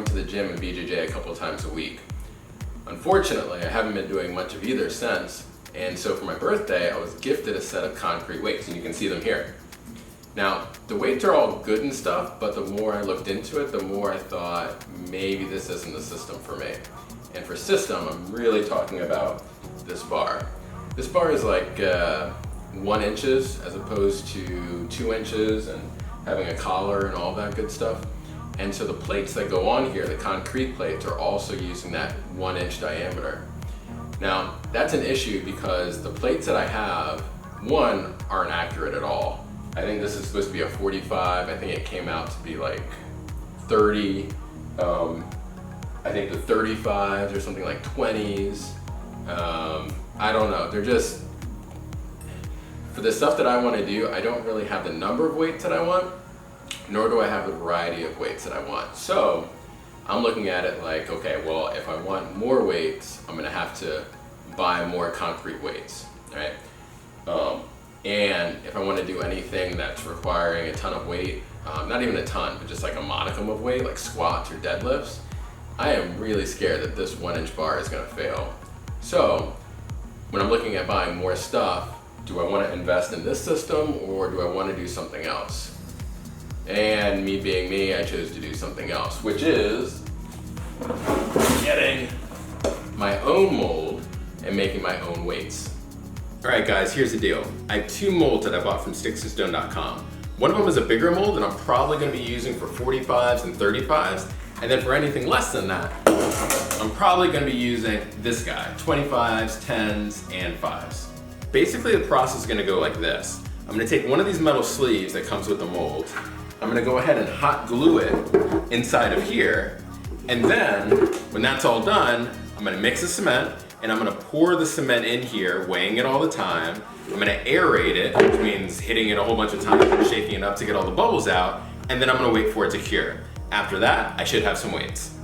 going to the gym and BJJ a couple times a week. Unfortunately, I haven't been doing much of either since, and so for my birthday, I was gifted a set of concrete weights, and you can see them here. Now, the weights are all good and stuff, but the more I looked into it, the more I thought maybe this isn't the system for me. And for system, I'm really talking about this bar. This bar is like 1 inch as opposed to 2 inches and having a collar and all that good stuff. And so the plates that go on here, the concrete plates, are also using that 1 inch diameter. Now, that's an issue because the plates that I have, one, aren't accurate at all. I think this is supposed to be a 45. I think it came out to be like 30. I think the 35s are something like 20s. I don't know. They're just, for the stuff that I want to do, I don't really have the number of weights that I want, nor do I have the variety of weights that I want. So I'm looking at it like, okay, well, if I want more weights, I'm gonna have to buy more concrete weights, right? And if I want to do anything that's requiring a ton of weight, not even a ton, but just like a modicum of weight, like squats or deadlifts, I am really scared that this 1 inch bar is gonna fail. So when I'm looking at buying more stuff, do I want to invest in this system or do I want to do something else? And me being me, I chose to do something else, which is getting my own mold and making my own weights. All right guys, here's the deal. I have 2 molds that I bought from sticksandstone.com. One of them is a bigger mold that I'm probably gonna be using for 45s and 35s. And then for anything less than that, I'm probably gonna be using this guy, 25s, 10s, and 5s. Basically the process is gonna go like this. I'm gonna take one of these metal sleeves that comes with the mold. I'm gonna go ahead and hot glue it inside of here. And then when that's all done, I'm gonna mix the cement and I'm gonna pour the cement in here, weighing it all the time. I'm gonna aerate it, which means hitting it a whole bunch of times and shaking it up to get all the bubbles out. And then I'm gonna wait for it to cure. After that, I should have some weights.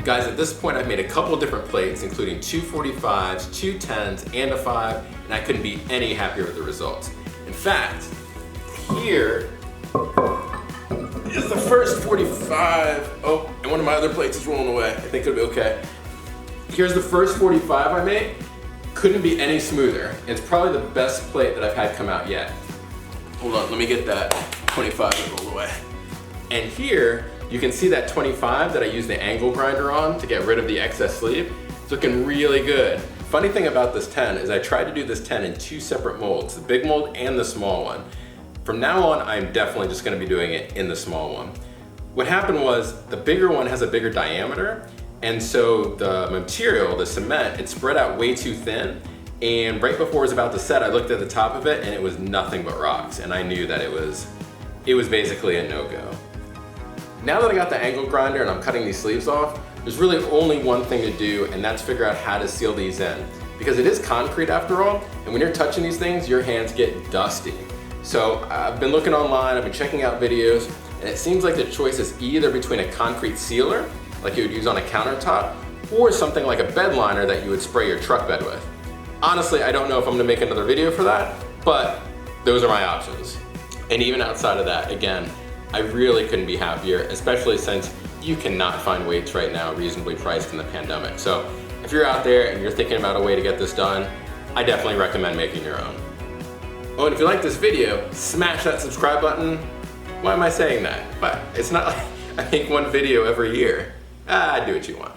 Guys, at this point I've made a couple different plates, including 2 45s, 2 10s, and a 5, and I couldn't be any happier with the results. In fact, here is the first 45. Oh, and one of my other plates is rolling away. I think it'll be okay. Here's the first 45 I made. Couldn't be any smoother. It's probably the best plate that I've had come out yet. Hold on, let me get that 25 to roll away. And here, you can see that 25 that I used the angle grinder on to get rid of the excess sleeve. It's looking really good. Funny thing about this 10 is I tried to do this 10 in 2 separate molds, the big mold and the small one. From now on, I'm definitely just gonna be doing it in the small one. What happened was the bigger one has a bigger diameter, and so the material, the cement, it spread out way too thin, and right before it was about to set, I looked at the top of it and it was nothing but rocks, and I knew that it was basically a no-go. Now that I got the angle grinder and I'm cutting these sleeves off, there's really only one thing to do, and that's figure out how to seal these in. Because it is concrete after all, and when you're touching these things, your hands get dusty. So I've been looking online, I've been checking out videos, and it seems like the choice is either between a concrete sealer, like you would use on a countertop, or something like a bed liner that you would spray your truck bed with. Honestly, I don't know if I'm gonna make another video for that, but those are my options. And even outside of that, again, I really couldn't be happier, especially since you cannot find weights right now reasonably priced in the pandemic. So if you're out there and you're thinking about a way to get this done, I definitely recommend making your own. Oh, and if you like this video, smash that subscribe button. Why am I saying that? But it's not like I make one video every year. Do what you want.